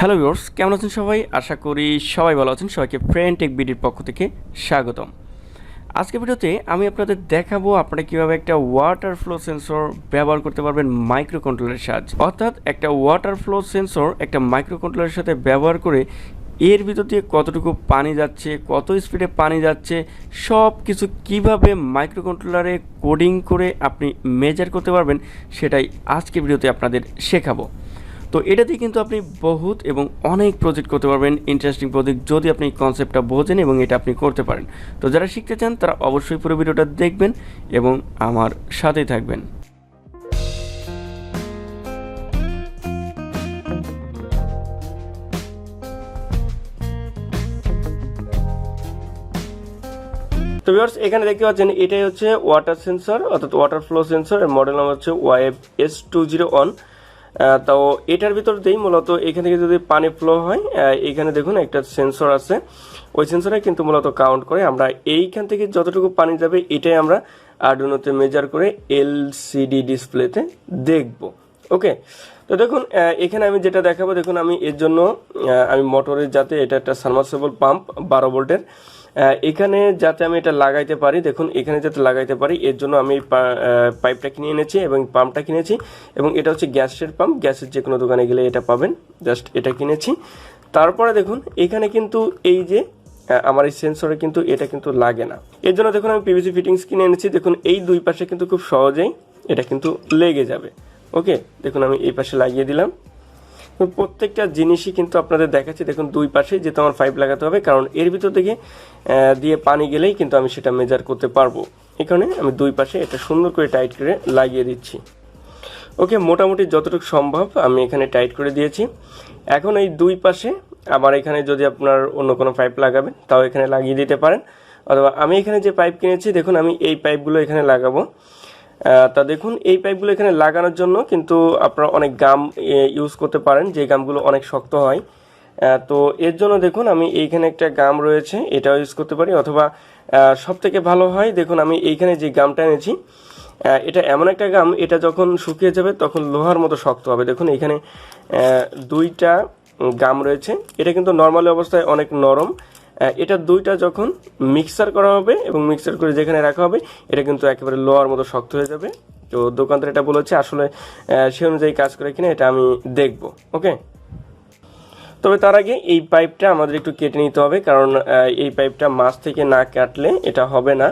Hello viewers, কেমন আছেন সবাই? আশা করি সবাই ভালো আছেন। সবাইকে ফ্রেন্ডটেকবিডির পক্ষ থেকে স্বাগতম। আজকের ভিডিওতে আমি আপনাদের দেখাবো আপনারা কীভাবে একটা ওয়াটার ফ্লো সেন্সর ব্যবহার করতে পারবেন মাইক্রো কন্ট্রোলারের সাহায্যে। অর্থাৎ একটা ওয়াটার ফ্লো সেন্সর একটা মাইক্রো কন্ট্রোলারের সাথে ব্যবহার করে এর ভিতর দিয়ে কতটুকু পানি যাচ্ছে, কত স্পিডে পানি যাচ্ছে, সব কিছু কীভাবে মাইক্রো কন্ট্রোলারে কোডিং করে আপনি মেজার করতে পারবেন, সেটাই আজকের ভিডিওতে আপনাদের শেখাবো। তো এটা দিয়ে কিন্তু আপনি বহুত এবং অনেক প্রজেক্ট করতে পারবেন, ইন্টারেস্টিং প্রজেক্ট, যদি আপনি কনসেপ্টটা বোঝেন এবং এটা আপনি করতে পারেন। তো যারা শিখতে চান তারা অবশ্যই পুরো ভিডিওটা দেখবেন এবং আমার সাথেই থাকবেন। তো ভিউয়ার্স, এখানে দেখতে পাচ্ছেন এটাই হচ্ছে ওয়াটার সেন্সর অর্থাৎ ওয়াটার ফ্লো সেন্সর। এর মডেল নাম্বার হচ্ছে YF-S201। তো এটার ভিতর দিয়েই মূলত এখান থেকে যদি পানি ফ্লো হয়, এখানে দেখুন একটা সেন্সর আছে, ওই সেন্সরে কিন্তু মূলত কাউন্ট করে আমরা এইখান থেকে যতটুকু পানি যাবে এটাই আমরা আরডুইনোতে মেজার করে এলসিডি ডিসপ্লেতে দেখব। ওকে, তো দেখুন এখানে আমি যেটা দেখাবো, দেখুন আমি এর জন্য আমি মোটরের যাতে এটা একটা সাবমার্সিবল পাম্প 12 ভোল্টের, এখানে যাতে আমি এটা লাগাইতে পারি, দেখুন এখানে যাতে লাগাইতে পারি এর জন্য আমি পাইপটা কিনে এনেছি এবং পাম্পটা কিনেছি। এবং এটা হচ্ছে গ্যাসের পাম্প, গ্যাসের যে কোনো দোকানে গেলে এটা পাবেন, জাস্ট এটা কিনেছি। তারপরে দেখুন এখানে কিন্তু এই যে আমার এই সেন্সরে কিন্তু এটা কিন্তু লাগে না, এর জন্য দেখুন আমি পিভিসি ফিটিংস কিনে এনেছি। দেখুন এই দুই পাশে কিন্তু খুব সহজেই এটা কিন্তু লেগে যাবে। ওকে, দেখুন আমি এই পাশে লাগিয়ে দিলাম। প্রত্যেকটা জিনিসই কিন্তু আপনাদের দেখাচ্ছি। দেখুন দুই পাশে যেহেতু আমার পাইপ লাগাতে হবে, কারণ এর ভিতর থেকে দিয়ে পানি গেলেই কিন্তু আমি সেটা মেজার করতে পারবো। এখানে আমি দুই পাশে এটা সুন্দর করে টাইট করে লাগিয়ে দিচ্ছি। ওকে, মোটামুটি যতটুকু সম্ভব আমি এখানে টাইট করে দিয়েছি। এখন এই দুই পাশে আবার এখানে যদি আপনার অন্য কোনো পাইপ লাগাবেন তাও এখানে লাগিয়ে দিতে পারেন, অথবা আমি এখানে যে পাইপ কিনেছি দেখুন আমি এই পাইপগুলো এখানে লাগাবো। তা দেখুন এই পাইপগুলো এখানে লাগানোর জন্য কিন্তু আপনারা অনেক গাম ইউজ করতে পারেন, যে গামগুলো অনেক শক্ত হয়। তো এর জন্য দেখুন আমি এইখানে একটা গাম রয়েছে, এটাও ইউজ করতে পারি, অথবা সবথেকে ভালো হয় দেখুন আমি এইখানে যে গামটা এনেছি এটা এমন একটা গাম, এটা যখন শুকিয়ে যাবে তখন লোহার মতো শক্ত হবে। দেখুন এখানে দুইটা গাম রয়েছে, এটা কিন্তু নর্মালি অবস্থায় অনেক নরম, এটা দুইটা যখন মিক্সার করা হবে এবং মিক্সার করে যেখানে রাখা হবে এটা কিন্তু একেবারে লোহার মতো শক্ত হয়ে যাবে। তো দোকানদার এটা বলেছে, আসলে সে অনুযায়ী কাজ করে কিনা এটা আমি দেখব। ওকে, তবে তার আগে এই পাইপটা আমাদের একটু কেটে নিতে হবে, কারণ এই পাইপটা মাছ থেকে না কাটলে এটা হবে না।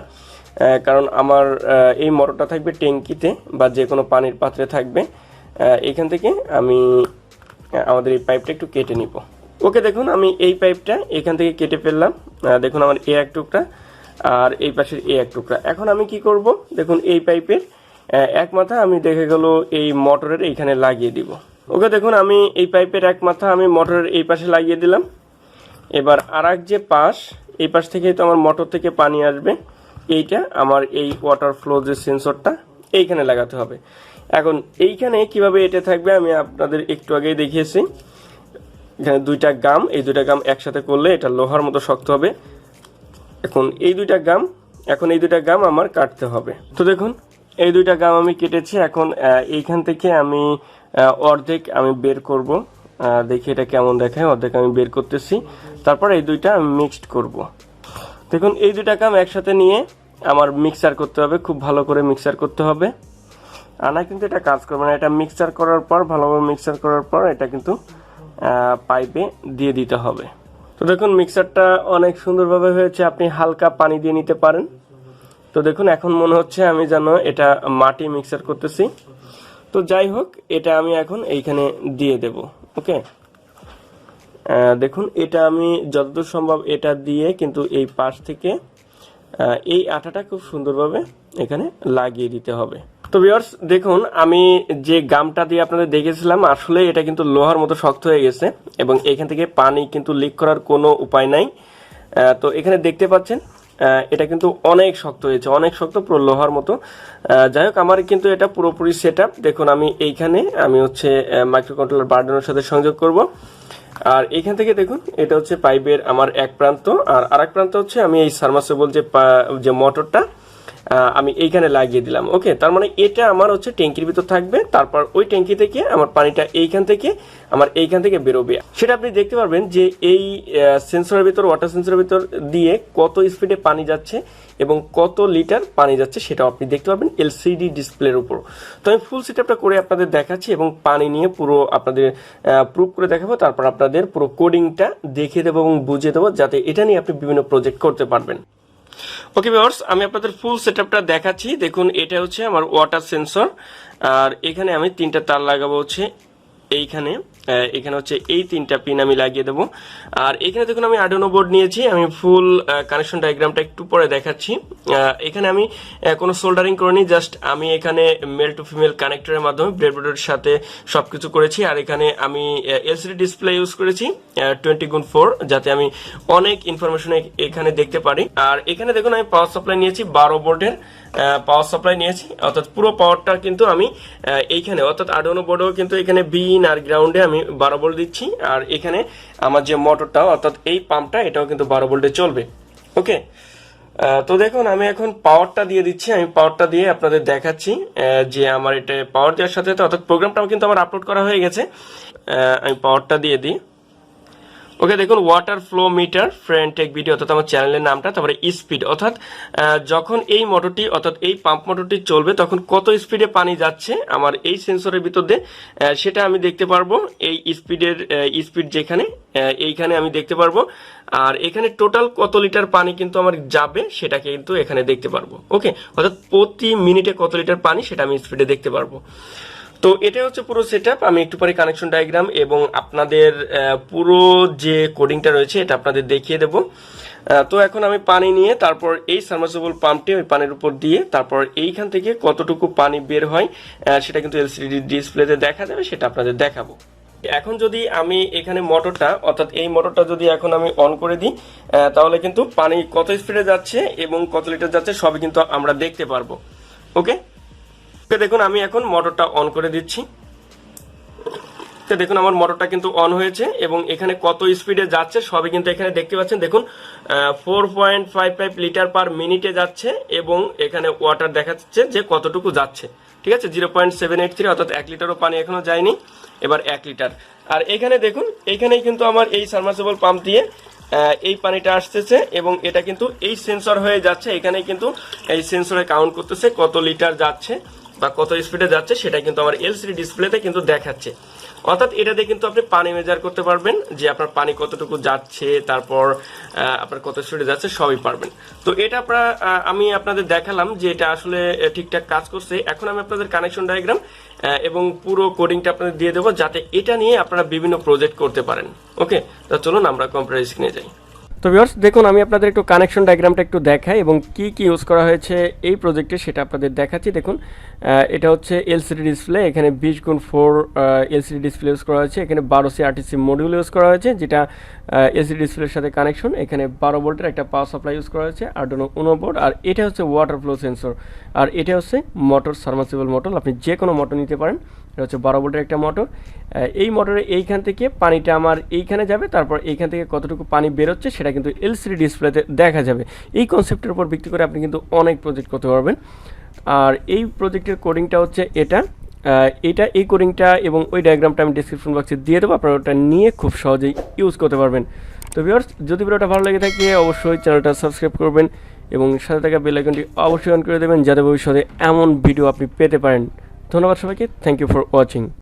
কারণ আমার এই মোটরটা থাকবে ট্যাঙ্কিতে বা যে কোনো পানির পাত্রে থাকবে, এখান থেকে আমি আমাদের এই পাইপটা একটু কেটে নিব। ওকে, দেখুন আমি এই পাইপটা এখান থেকে কেটে ফেললাম। দেখুন আমার এ এক টুকরা আর এই পাশের এ এক টুকরা। এখন আমি কি করব, দেখুন এই পাইপের এক মাথা আমি দেখে গেল এই মোটরের এইখানে লাগিয়ে দিব। ওকে, দেখুন আমি এই পাইপের এক মাথা আমি মোটরের এই পাশে লাগিয়ে দিলাম। এবার আরেক যে পাশ, এই পাশ থেকে তো আমার মোটর থেকে পানি আসবে, এইটা আমার এই ওয়াটার ফ্লো যে সেন্সরটা এইখানে লাগাতে হবে। এখন এইখানে কিভাবে এটা থাকবে আমি আপনাদের একটু আগেই দেখিয়েছি। এখানে দুইটা গাম, এই দুইটা গাম একসাথে করলে এটা লোহার মতো শক্ত হবে। এখন এই দুইটা গাম আমার কাটতে হবে। তো দেখুন এই দুইটা গাম আমি কেটেছি। এখন এইখান থেকে আমি অর্ধেক আমি বের করব, দেখি এটা কেমন দেখায়। অর্ধেক আমি বের করতেছি, তারপর এই দুইটা আমি মিক্সড করব। দেখুন এই দুইটা গাম একসাথে নিয়ে আমার মিক্সার করতে হবে, খুব ভালো করে মিক্সার করতে হবে। আনা কিন্তু এটা কাজ করবে না, এটা মিক্সার করার পর ভালোভাবে মিক্সার করার পর এটা কিন্তু পাইপে দিয়ে দিতে হবে। তো দেখুন মিক্সারটা অনেক সুন্দরভাবে হয়েছে, আপনি হালকা পানি দিয়ে নিতে পারেন। তো দেখুন এখন মনে হচ্ছে আমি যেন এটা মাটি মিক্সার করতেছি। তো যাই হোক, এটা আমি এখন এইখানে দিয়ে দেব। ওকে, দেখুন এটা আমি যতদূর সম্ভব এটা দিয়ে কিন্তু এই পাশ থেকে এই আঠাটা খুব সুন্দরভাবে এখানে লাগিয়ে দিতে হবে। তো ভিউয়ার্স দেখুন আমি যে গামটা দিয়ে আপনাদের দেখেছিলাম আসলে এটা কিন্তু লোহার মতো শক্ত হয়ে গেছে এবং এখান থেকে পানি কিন্তু লিক করার কোনো উপায় নাই। তো এখানে দেখতে পাচ্ছেন এটা কিন্তু অনেক শক্ত হয়েছে, অনেক শক্ত, পুরো লোহার মতো। যাই হোক আমার কিন্তু এটা পুরোপুরি সেট আপ। দেখুন আমি এইখানে আমি হচ্ছে মাইক্রো কন্ট্রোলার বার্ডেনের সাথে সংযোগ করব। আর এখান থেকে দেখুন এটা হচ্ছে পাইপের আমার এক প্রান্ত, আর আরেক প্রান্ত হচ্ছে আমি এই সাবমার্সিবল যে মোটরটা আমি এইখানে লাগিয়ে দিলাম। ওকে, তার মানে এটা আমার হচ্ছে ট্যাঙ্কির ভিতর থাকবে, তারপর ওই ট্যাঙ্কি থেকে আমার পানিটা এইখান থেকে বেরোবে। সেটা আপনি দেখতে পারবেন যে এই সেন্সরের ভিতর, ওয়াটার সেন্সরের ভিতর দিয়ে কত স্পিডে পানি যাচ্ছে এবং কত লিটার পানি যাচ্ছে সেটাও আপনি দেখতে পারবেন এলসিডি ডিসপ্লের উপর। তো আমি ফুল সেটআপটা করে আপনাদের দেখাচ্ছি এবং পানি নিয়ে পুরো আপনাদের প্রুফ করে দেখাবো, তারপর আপনাদের পুরো কোডিংটা দেখিয়ে দেবো এবং বুঝিয়ে দেবো, যাতে এটা নিয়ে আপনি বিভিন্ন প্রজেক্ট করতে পারবেন। ওকে ভিউয়ার্স, আমি আপনাদের ফুল সেটআপটা দেখাচ্ছি। দেখুন, এটা হচ্ছে আমার ওয়াটার সেন্সর, আর এখানে আমি 3টা তার লাগাবো হচ্ছে এইখানে। এখানে হচ্ছে এই 3টা পিন আমি লাগিয়ে দেবো। আর এখানে দেখুন আমি আর্ডুইনো বোর্ড নিয়েছি, আমি ফুল কানেকশন ডায়াগ্রামটা একটু পরে দেখাচ্ছি। এখানে আমি কোনো সোল্ডারিং করিনি, জাস্ট আমি এখানে মেল টু ফিমেল কানেক্টরের মাধ্যমে ব্রেডবোর্ডের সাথে সবকিছু করেছি। আর এখানে আমি এলসিডি ডিসপ্লে ইউজ করেছি 20x4, যাতে আমি অনেক ইনফরমেশন এখানে দেখতে পারি। আর এখানে দেখুন আমি পাওয়ার সাপ্লাই নিয়েছি 12 ভোল্টের পাওয়ার সাপ্লাই নিয়েছি, অর্থাৎ পুরো পাওয়ারটা কিন্তু আমি এইখানে, অর্থাৎ আর্ডুইনো বোর্ডেও কিন্তু এখানে বিন আর গ্রাউন্ডে আমি 12 ভোল্ট দিচ্ছি। আর এখানে আমার যে মোটরটা, অর্থাৎ এই পাম্পটা, এটাও কিন্তু 12 ভোল্টে চলবে। ওকে, তো দেখুন আমি এখন পাওয়ারটা দিয়ে দিচ্ছি। আমি পাওয়ারটা দিয়ে আপনাদের দেখাচ্ছি যে আমার এটা পাওয়ার দেওয়ার সাথে, অর্থাৎ প্রোগ্রামটাও কিন্তু আমার আপলোড করা হয়ে গেছে। আমি পাওয়ারটা দিয়ে দিই। ওকে, দেখুন ওয়াটার ফ্লো মিটার ফ্রেন্ডটেকবিডি, অর্থাৎ আমার চ্যানেলের নামটা, তারপরে স্পিড, অর্থাৎ যখন এই মোটরটি, অর্থাৎ এই পাম্প মোটরটি চলবে তখন কত স্পিডে পানি যাচ্ছে আমার এই সেন্সরের ভিতর দিয়ে, সেটা আমি দেখতে পারবো। এই স্পিড যেখানে, এইখানে আমি দেখতে পারবো। আর এখানে টোটাল কত লিটার পানি কিন্তু আমার যাবে সেটা কিন্তু এখানে দেখতে পারবো। ওকে, অর্থাৎ প্রতি মিনিটে কত লিটার পানি সেটা আমি স্পিডে দেখতে পারবো। তো এটা হচ্ছে পুরো সেটআপ। আমি একটু পরে কানেকশন ডায়াগ্রাম এবং আপনাদের পুরো যে কোডিংটা রয়েছে এটা আপনাদের দেখিয়ে দেব। তো এখন আমি পানি নিয়ে তারপর এই সাবমার্সিবল পাম্পটি ওই পানির উপর দিয়ে তারপর এইখান থেকে কতটুকু পানি বের হয় সেটা কিন্তু এলসিডি ডিসপ্লেতে দেখা যাবে, সেটা আপনাদের দেখাবো। এখন যদি আমি এখানে মোটরটা, অর্থাৎ এই মোটরটা যদি এখন আমি অন করে দিই, তাহলে কিন্তু পানি কত স্পিডে যাচ্ছে এবং কত লিটার যাচ্ছে সবই কিন্তু আমরা দেখতে পারবো। ওকে, দেখুন আমি এখন মোটরটা অন করে দিচ্ছি। তো দেখুন আমার মোটরটা কিন্তু অন হয়েছে এবং এখানে কত স্পিডে যাচ্ছে সবই কিন্তু এখানে দেখতে পাচ্ছেন। দেখুন 4.55 লিটার পার মিনিটে যাচ্ছে এবং এখানে ওয়াটার দেখাচ্ছে যে কতটুকু যাচ্ছে। ঠিক আছে, 0.783, অর্থাৎ 1 লিটারও পানি এখনো যায়নি, এবার 1 লিটার। আর এখানে দেখুন, এইখানেই কিন্তু আমার এই সাবমার্সিবল পাম্প দিয়ে এই পানিটা আসতেছে এবং এটা কিন্তু এই সেন্সর হয়ে যাচ্ছে। এখানেই কিন্তু এই সেন্সরে কাউন্ট করতেছে কত লিটার যাচ্ছে বা কত স্পিডে যাচ্ছে, সেটা কিন্তু আমার এলসিডি ডিসপ্লেতে কিন্তু দেখাচ্ছে। অর্থাৎ এটা দিয়ে কিন্তু আপনি পানি মেজার করতে পারবেন যে আপনার পানি কতটুকু যাচ্ছে, তারপর আপনার কত স্পিডে যাচ্ছে সবই পারবেন। তো এটা আমি আপনাদের দেখালাম যে এটা আসলে ঠিকঠাক কাজ করছে। এখন আমি আপনাদের কানেকশন ডায়াগ্রাম এবং পুরো কোডিংটা আপনাদের দিয়ে দেবো, যাতে এটা নিয়ে আপনারা বিভিন্ন প্রজেক্ট করতে পারেন। ওকে, তো চলুন আমরা কম্পিউটার স্ক্রিনে যাই। তো ভিউয়ার্স দেখুন আমি আপনাদের একটু কানেকশন ডায়াগ্রামটা একটু দেখাই এবং কি কি ইউজ করা হয়েছে এই প্রজেক্টে সেটা আপনাদের দেখাচ্ছি। দেখুন এটা হচ্ছে এলসিডি ডিসপ্লে, এখানে 20x4 এলসিডি ডিসপ্লে ইউজ করা হয়েছে। এখানে 12C RTC মডিউল ইউজ করা হয়েছে, যেটা এলসিডি ডিসপ্লের সাথে কানেকশন। এখানে 12 ভোল্টের একটা পাওয়ার সাপ্লাই ইউজ করা হয়েছে, আর্ডুইনো উনো বোর্ড। আর এটা হচ্ছে ওয়াটার ফ্লো সেন্সর, আর এটা হচ্ছে মোটর, সাবমার্সিবল মোটর। আপনি যে কোনো মোটর নিতে পারেন। এটা হচ্ছে 12 ভোল্টের একটা মোটর। এই মোটরে এইখান থেকে পানিটা আমার এইখানে যাবে, তারপর এইখান থেকে কতটুকু পানি বেরোচ্ছে সেটা কিন্তু এলসিডি ডিসপ্লেতে দেখা যাবে। এই কনসেপ্টের উপর ভিত্তি করে আপনি কিন্তু অনেক প্রজেক্ট করতে পারবেন। আর এই প্রজেক্টের কোডিংটা হচ্ছে এই কোডিংটা এবং ওই ডায়াগ্রামটা আমি ডিসক্রিপশন বক্সে দিয়ে দেবো, আপনারা ওটা নিয়ে খুব সহজেই ইউজ করতে পারবেন। তো ভিউয়ার্স যদি ভিডিওটা ভালো লেগে থাকে অবশ্যই চ্যানেলটা সাবস্ক্রাইব করবেন এবং সাথে থাকা বেল আইকনটি অবশ্যই অন করে দেবেন, যাতে ভবিষ্যতে এমন ভিডিও আপনি পেতে পারেন। ধন্যবাদ সবাইকে, থ্যাংক ইউ ফর ওয়াচিং।